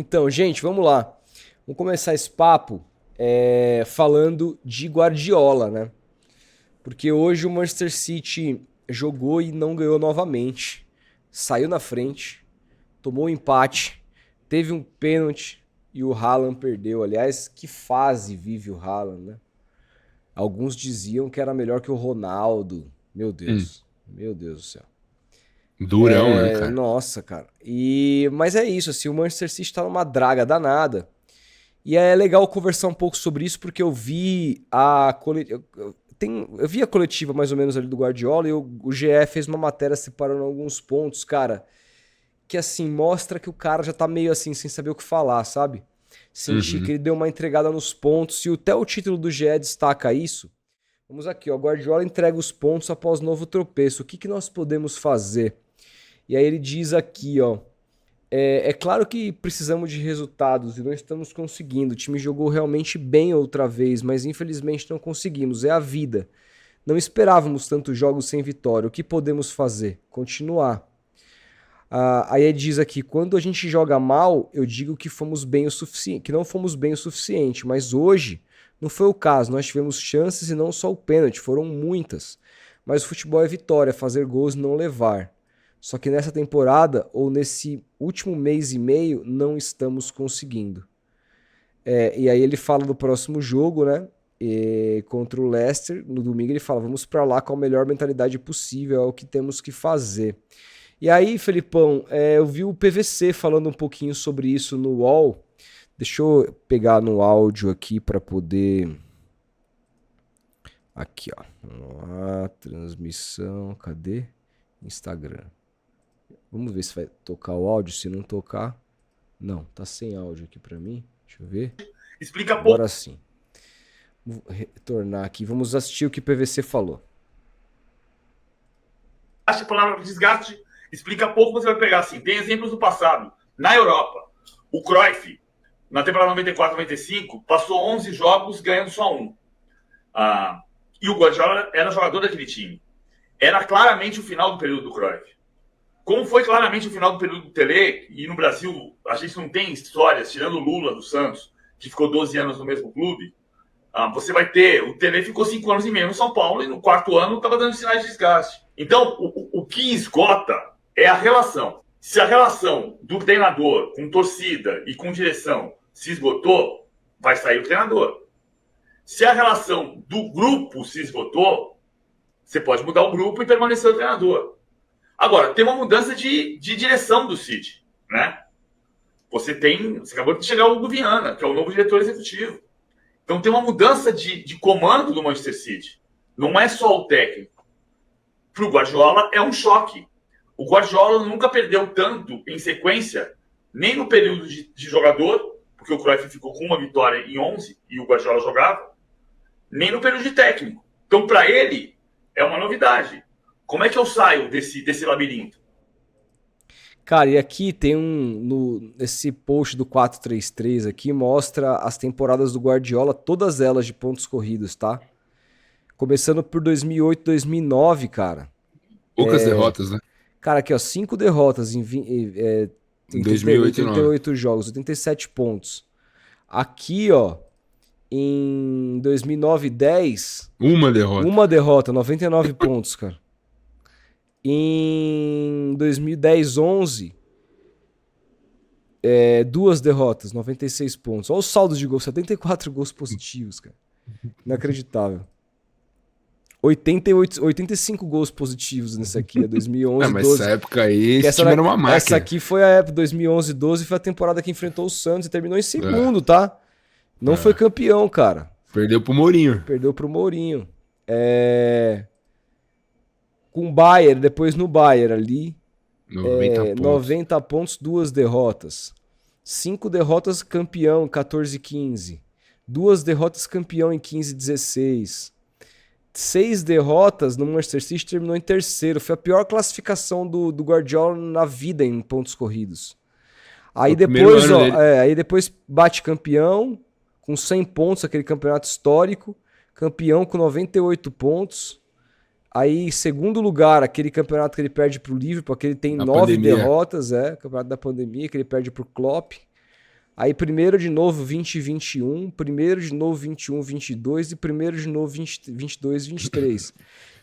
Então, gente, vamos lá. Vamos começar esse papo falando de Guardiola, né? Porque hoje o Manchester City jogou e não ganhou novamente. Saiu na frente, tomou um empate, teve um pênalti e o Haaland perdeu. Aliás, que fase vive o Haaland, né? Alguns diziam que era melhor que o Ronaldo. Meu Hum, Deus. Meu Deus do céu. durão, né, cara? Nossa, cara. Mas é isso, assim, o Manchester City tá numa draga danada. E é legal conversar um pouco sobre isso, porque eu vi a coletiva. Eu vi a coletiva mais ou menos ali do Guardiola e o GE fez uma matéria separando alguns pontos, cara, que assim, mostra que o cara já tá meio assim, sem saber o que falar, sabe? Senti que Uhum. ele deu uma entregada nos pontos, e até o título do GE destaca isso. Vamos aqui, ó. Guardiola entrega os pontos após novo tropeço. O que nós podemos fazer? E aí ele diz aqui, ó. É claro que precisamos de resultados e não estamos conseguindo. O time jogou realmente bem outra vez, mas infelizmente não conseguimos. É a vida. Não esperávamos tantos jogos sem vitória. O que podemos fazer? Continuar. Aí ele diz aqui: quando a gente joga mal, eu digo que fomos bem o suficiente, que não fomos bem o suficiente, mas hoje não foi o caso. Nós tivemos chances e não só o pênalti, foram muitas. Mas o futebol é vitória, fazer gols e não levar. Só que nessa temporada, ou nesse último mês e meio, não estamos conseguindo. E aí ele fala do próximo jogo, né? Contra o Leicester, no domingo ele fala: vamos pra lá com a melhor mentalidade possível, é o que temos que fazer. E aí, Felipão, eu vi o PVC falando um pouquinho sobre isso no UOL. Deixa eu pegar no áudio aqui para poder. Aqui, ó. Vamos lá, transmissão, cadê? Instagram. Vamos ver se vai tocar o áudio. Se não tocar, não, tá sem áudio aqui para mim. Deixa eu ver. Explica pouco Agora sim. Vou retornar aqui. Vamos assistir o que o PVC falou. a palavra desgaste, explica pouco, você vai pegar assim. Tem exemplos do passado. Na Europa, o Cruyff, na temporada 94-95, passou 11 jogos ganhando só um. E o Guardiola era jogador daquele time. Era claramente o final do período do Cruyff. Como foi claramente o final do período do Tele, e no Brasil a gente não tem histórias, tirando o Lula do Santos, que ficou 12 anos no mesmo clube, você vai ter, o Tele ficou 5 anos e meio no São Paulo e no quarto ano estava dando sinais de desgaste. Então, o que esgota é a relação. Se a relação do treinador com torcida e com direção se esgotou, vai sair o treinador. Se a relação do grupo se esgotou, você pode mudar o grupo e permanecer o treinador. Agora, tem uma mudança de direção do City, né? Você acabou de chegar o Hugo Viana, que é o novo diretor executivo. Então tem uma mudança de comando do Manchester City. Não é só o técnico. Para o Guardiola é um choque. O Guardiola nunca perdeu tanto em sequência, nem no período de jogador, porque o Cruyff ficou com uma vitória em 11 e o Guardiola jogava, nem no período de técnico. Então para ele é uma novidade. Como é que eu saio desse labirinto? Cara, e aqui tem esse post do 433 aqui mostra as temporadas do Guardiola, todas elas de pontos corridos, tá? Começando por 2008, 2009, cara. Poucas derrotas, né? Cara, aqui ó, 5 derrotas Em 2008 e 2009. 88 jogos, 87 pontos. Aqui, ó, em 2009 e 10, Uma derrota. uma derrota, 99 pontos, cara. Em 2010, 11, duas derrotas, 96 pontos. Olha o saldo de gols, 74 gols positivos, cara. Inacreditável. 85 gols positivos nesse aqui, é 2011, Mas 12. essa época aí, Que esse time era uma máquina. essa aqui foi a época 2011, 12, foi a temporada que enfrentou o Santos e terminou em segundo, tá? Não foi campeão, cara. Perdeu pro Mourinho. Perdeu pro Mourinho. Com o Bayern, depois no Bayern ali, 90 pontos. 90 pontos, duas derrotas. 5 derrotas, campeão, 14 15. Duas derrotas, campeão em 15 16. 6 derrotas no Manchester City, terminou em terceiro. Foi a pior classificação do Guardiola na vida em pontos corridos. Aí depois, aí depois bate campeão com 100 pontos, aquele campeonato histórico. Campeão com 98 pontos. Aí, segundo lugar, aquele campeonato que ele perde pro Liverpool, que ele tem 9 derrotas, campeonato da pandemia, que ele perde pro Klopp. Aí primeiro de novo 20 e 21, primeiro de novo 21, 22 e primeiro de novo 20, 22, 23.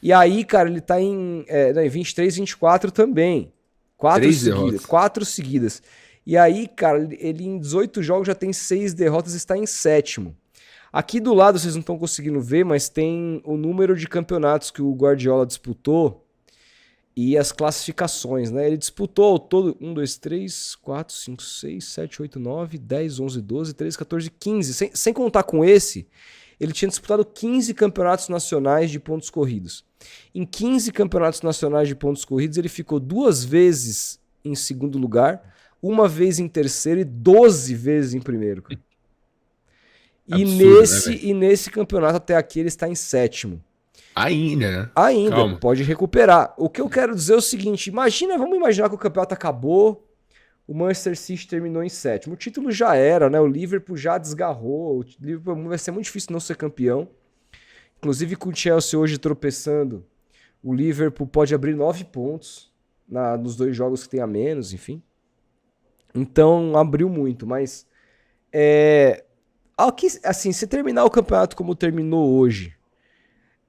E aí, cara, ele tá em 23, 24 também. 4 seguidas. E aí, cara, ele em 18 jogos já tem 6 derrotas e está em 7º. Aqui do lado, vocês não estão conseguindo ver, mas tem o número de campeonatos que o Guardiola disputou e as classificações, né? Ele disputou todo 1, 2, 3, 4, 5, 6, 7, 8, 9, 10, 11, 12, 13, 14, 15. Sem contar com esse, ele tinha disputado 15 campeonatos nacionais de pontos corridos. Em 15 campeonatos nacionais de pontos corridos, ele ficou 2 vezes em segundo lugar, 1 vez em terceiro e 12 vezes em primeiro. Cara. Absurdo, E nesse campeonato até aqui ele está em 7º. Ainda, né? Ainda, Calma. pode recuperar. O que eu quero dizer é o seguinte, vamos imaginar que o campeonato acabou, o Manchester City terminou em 7º. O título já era, né? O Liverpool já desgarrou, o Liverpool vai ser muito difícil não ser campeão. Inclusive com o Chelsea hoje tropeçando, o Liverpool pode abrir 9 pontos nos 2 jogos que tem a menos, enfim. Então abriu muito, mas assim, se terminar o campeonato como terminou hoje,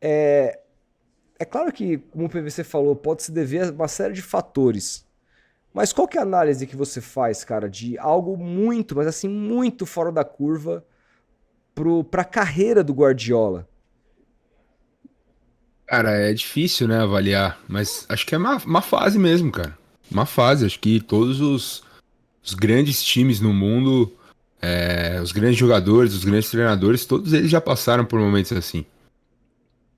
é claro que, como o PVC falou, pode se dever a uma série de fatores. Mas qual que é a análise que você faz, cara, de algo muito, mas assim, muito fora da curva pra carreira do Guardiola? Cara, é difícil, né, avaliar, mas acho que é uma fase mesmo, cara. Uma fase, acho que todos os grandes times no mundo, os grandes jogadores, os grandes treinadores, todos eles já passaram por momentos assim.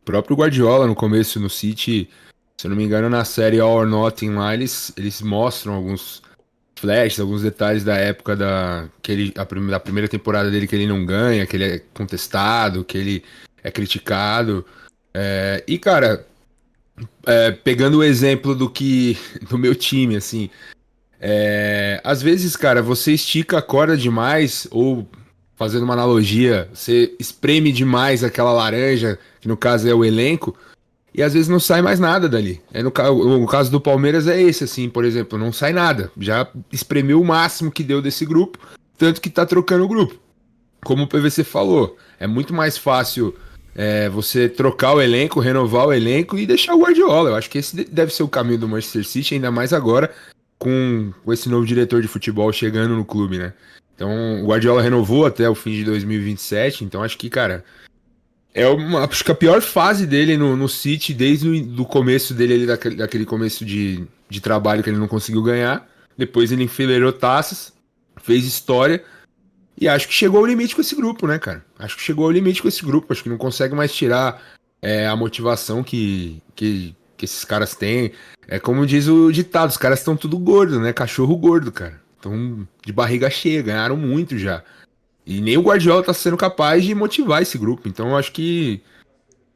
O próprio Guardiola, no começo no City, se eu não me engano, na série All or Nothing lá, eles mostram alguns flashes, alguns detalhes da época da primeira temporada dele, que ele não ganha, que ele é contestado, que ele é criticado. E, cara, pegando o exemplo do meu time, assim, às vezes, cara, você estica a corda demais, ou fazendo uma analogia, você espreme demais aquela laranja, que no caso é o elenco, e às vezes não sai mais nada dali. No caso do Palmeiras é esse, assim, por exemplo, não sai nada. Já espremeu o máximo que deu desse grupo, tanto que tá trocando o grupo. Como o PVC falou, é muito mais fácil você trocar o elenco, renovar o elenco e deixar o Guardiola. Eu acho que esse deve ser o caminho do Manchester City, ainda mais agora com esse novo diretor de futebol chegando no clube, né? Então, o Guardiola renovou até o fim de 2027, então acho que, cara, acho que a pior fase dele no City, desde o começo dele, ali, daquele começo de trabalho que ele não conseguiu ganhar. Depois ele enfileirou taças, fez história, e acho que chegou ao limite com esse grupo, né, cara? Acho que chegou ao limite com esse grupo, acho que não consegue mais tirar a motivação que esses caras têm. É como diz o ditado, os caras estão tudo gordo, né? Cachorro gordo, cara. Estão de barriga cheia, ganharam muito já. E nem o Guardiola tá sendo capaz de motivar esse grupo. Então eu acho que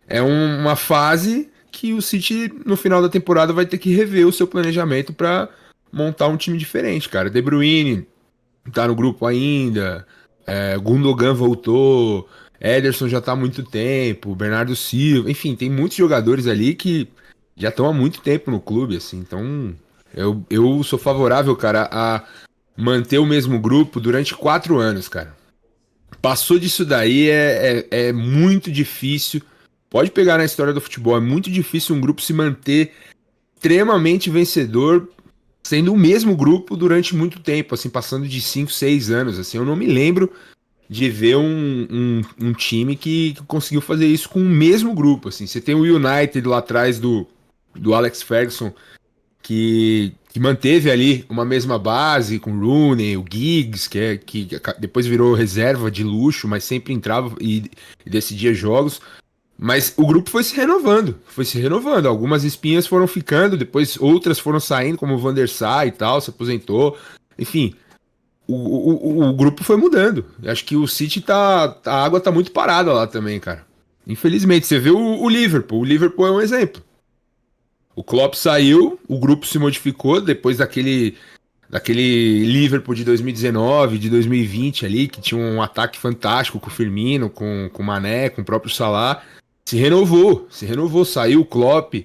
é uma fase que o City, no final da temporada, vai ter que rever o seu planejamento para montar um time diferente, cara. De Bruyne tá no grupo ainda, Gundogan voltou, Ederson já tá há muito tempo, Bernardo Silva, enfim, tem muitos jogadores ali que já estão há muito tempo no clube, assim. Então eu sou favorável, cara, a manter o mesmo grupo durante 4 anos, cara. Passou disso daí, é muito difícil. Pode pegar na história do futebol, é muito difícil um grupo se manter extremamente vencedor, sendo o mesmo grupo durante muito tempo, assim, passando de 5, 6 anos. Assim, eu não me lembro de ver um time que conseguiu fazer isso com o mesmo grupo. Assim. Você tem o United lá atrás do Alex Ferguson, que manteve ali uma mesma base com o Rooney, o Giggs, que depois virou reserva de luxo, mas sempre entrava e decidia jogos. Mas o grupo foi se renovando. Algumas espinhas foram ficando, depois outras foram saindo, como o Van der Sar e tal, se aposentou. Enfim, o grupo foi mudando. Acho que o City a água tá muito parada lá também, cara. Infelizmente, você vê o Liverpool. O Liverpool é um exemplo. O Klopp saiu, o grupo se modificou depois daquele Liverpool de 2019, de 2020 ali, que tinha um ataque fantástico com o Firmino, com o Mané, com o próprio Salah. Se renovou, saiu o Klopp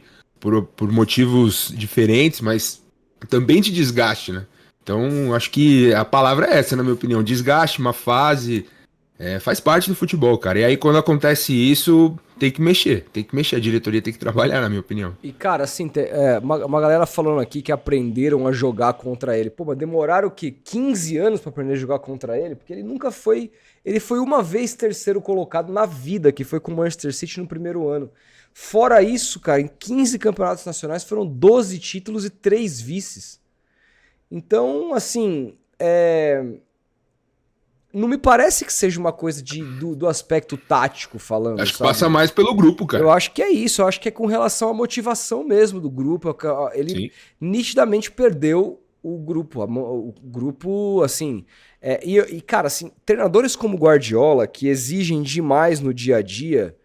por motivos diferentes, mas também de desgaste, né? Então, acho que a palavra é essa, na minha opinião. Desgaste, uma fase, faz parte do futebol, cara. E aí, quando acontece isso, tem que mexer. Tem que mexer, a diretoria tem que trabalhar, na minha opinião. E, cara, assim, uma galera falando aqui que aprenderam a jogar contra ele. Pô, mas demoraram o quê? 15 anos pra aprender a jogar contra ele? Porque ele nunca foi... Ele foi uma vez terceiro colocado na vida, que foi com o Manchester City no primeiro ano. Fora isso, cara, em 15 campeonatos nacionais foram 12 títulos e 3 vices. Então, assim, não me parece que seja uma coisa do aspecto tático falando, Acho que sabe? passa mais pelo grupo, cara. Eu acho que é isso, eu acho que é com relação à motivação mesmo do grupo. Ele Sim. nitidamente perdeu o grupo. O grupo, assim. Cara, assim, treinadores como Guardiola, que exigem demais no dia a dia,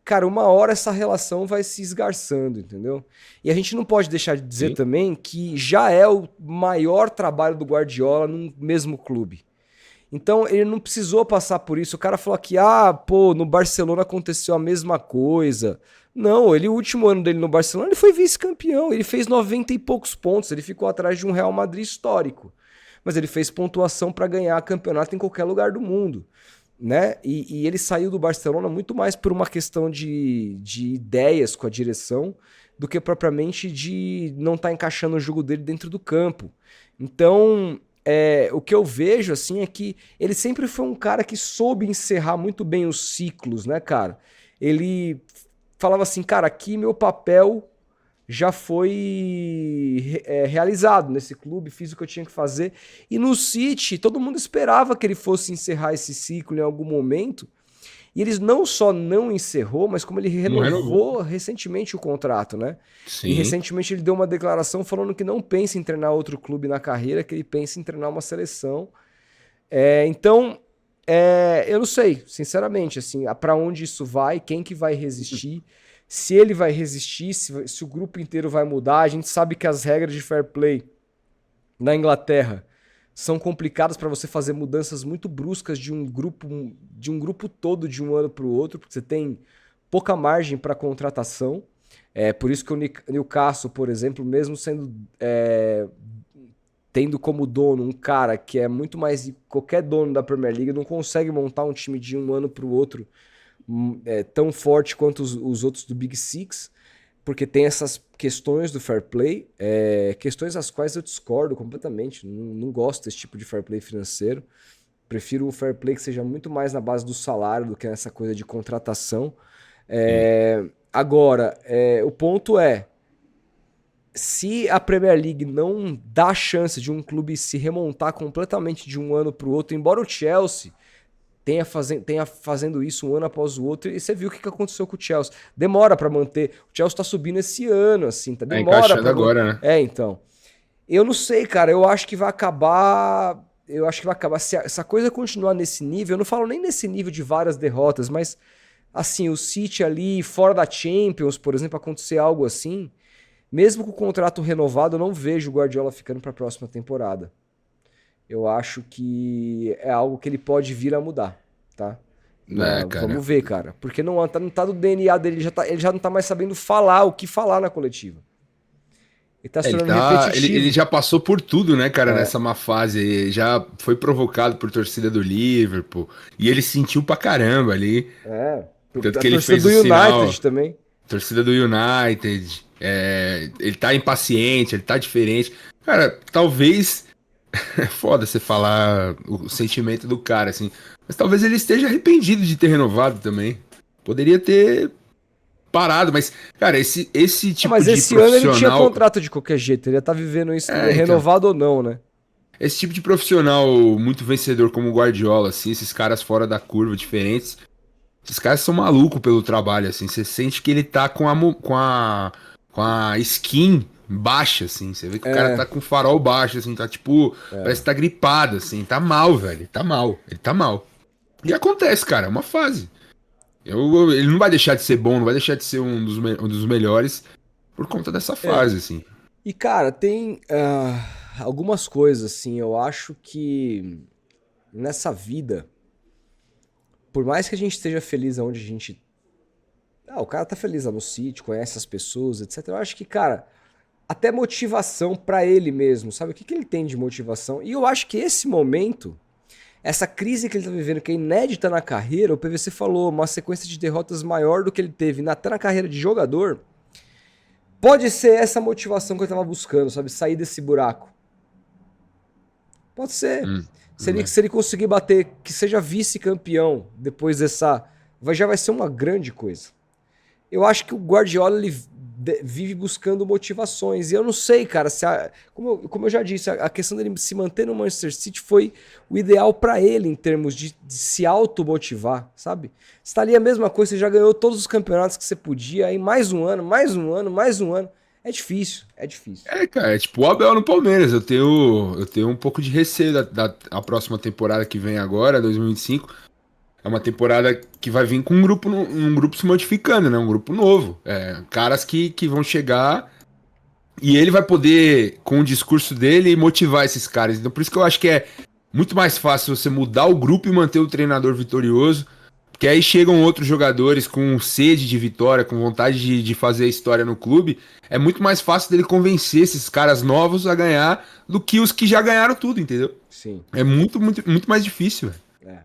cara, uma hora essa relação vai se esgarçando, entendeu? E a gente não pode deixar de dizer Sim. também que já é o maior trabalho do Guardiola no mesmo clube. Então ele não precisou passar por isso. O cara falou que, pô, no Barcelona aconteceu a mesma coisa. Não, o último ano dele no Barcelona, ele foi vice-campeão. Ele fez 90 e poucos pontos. Ele ficou atrás de um Real Madrid histórico. Mas ele fez pontuação para ganhar campeonato em qualquer lugar do mundo, né? E ele saiu do Barcelona muito mais por uma questão de ideias com a direção do que propriamente de não estar encaixando o jogo dele dentro do campo. Então, o que eu vejo assim é que ele sempre foi um cara que soube encerrar muito bem os ciclos, né, cara? Ele falava assim, cara, aqui meu papel já foi realizado nesse clube, fiz o que eu tinha que fazer. E no City, todo mundo esperava que ele fosse encerrar esse ciclo em algum momento. E eles não só não encerrou, mas como ele renovou recentemente o contrato, né? Sim. E recentemente ele deu uma declaração falando que não pensa em treinar outro clube na carreira, que ele pensa em treinar uma seleção. Então, eu não sei, sinceramente, assim, para onde isso vai, quem que vai resistir, se ele vai resistir, se o grupo inteiro vai mudar. A gente sabe que as regras de fair play na Inglaterra são complicadas para você fazer mudanças muito bruscas de um grupo todo de um ano para o outro, porque você tem pouca margem para contratação. Por isso que o Newcastle, por exemplo, mesmo sendo tendo como dono um cara que é muito mais que qualquer dono da Premier League, não consegue montar um time de um ano para o outro tão forte quanto os outros do Big Six, porque tem essas questões do fair play, questões as quais eu discordo completamente. Não gosto desse tipo de fair play financeiro. Prefiro o fair play que seja muito mais na base do salário do que nessa coisa de contratação. Agora, o ponto se a Premier League não dá chance de um clube se remontar completamente de um ano para o outro, embora o Chelsea tenha fazendo isso um ano após o outro, e você viu o que aconteceu com o Chelsea. Demora pra manter. O Chelsea tá subindo esse ano, assim, tá? Demora pra agora, né? Então. Eu não sei, cara. Eu acho que vai acabar. Se essa coisa continuar nesse nível, eu não falo nem nesse nível de várias derrotas, mas assim, o City ali, fora da Champions, por exemplo, acontecer algo assim, mesmo com o contrato renovado, eu não vejo o Guardiola ficando pra próxima temporada. Eu acho que é algo que ele pode vir a mudar, tá? Vamos ver, cara. Porque não tá no DNA dele, ele já não tá mais sabendo falar o que falar na coletiva. Ele tá se tornando repetitivo. Ele já passou por tudo, né, cara, nessa má fase. Ele já foi provocado por torcida do Liverpool. E ele sentiu pra caramba ali. Tanto que ele fez do o sinal, United também. Torcida do United. Ele tá impaciente, ele tá diferente. Cara, talvez... É foda você falar o sentimento do cara, assim. Mas talvez ele esteja arrependido de ter renovado também. Poderia ter parado, mas, cara, esse tipo de profissional... Mas esse ano ele tinha contrato de qualquer jeito. Ele ia estar vivendo isso, renovado ou não, né? Esse tipo de profissional muito vencedor como o Guardiola, assim, esses caras fora da curva, diferentes, esses caras são malucos pelo trabalho, assim. Você sente que ele tá com a skin baixa, assim. Você vê que o cara tá com o farol baixo, assim, tá tipo... Parece que tá gripado, assim. Tá mal, velho. Tá mal. Ele tá mal. E acontece, cara. É uma fase. Ele não vai deixar de ser bom, não vai deixar de ser um dos melhores por conta dessa fase, assim. E, cara, tem algumas coisas, assim. Eu acho que nessa vida, por mais que a gente esteja feliz onde a gente... o cara tá feliz lá no City, conhece as pessoas, etc. Eu acho que, cara... até motivação pra ele mesmo, sabe? O que ele tem de motivação? E eu acho que esse momento, essa crise que ele tá vivendo, que é inédita na carreira, o PVC falou, uma sequência de derrotas maior do que ele teve até na carreira de jogador, pode ser essa motivação que eu tava buscando, sabe? Sair desse buraco. Pode ser. Se ele conseguir bater, que seja vice-campeão depois dessa. Já vai ser uma grande coisa. Eu acho que o Guardiola ele vive buscando motivações. E eu não sei, cara, como eu já disse, a questão dele se manter no Manchester City foi o ideal pra ele em termos de se automotivar, sabe? Está ali a mesma coisa, você já ganhou todos os campeonatos que você podia, aí mais um ano, mais um ano, mais um ano. É difícil, é difícil. Cara, é tipo o Abel no Palmeiras. Eu tenho um pouco de receio da próxima temporada que vem agora, 2025. É uma temporada que vai vir com um grupo se modificando, né? Um grupo novo. Caras que vão chegar e ele vai poder, com o discurso dele, motivar esses caras. Então, por isso que eu acho que é muito mais fácil você mudar o grupo e manter o treinador vitorioso. Porque aí chegam outros jogadores com sede de vitória, com vontade de fazer história no clube. É muito mais fácil dele convencer esses caras novos a ganhar do que os que já ganharam tudo, entendeu? Sim. É muito, muito, muito mais difícil, velho. É.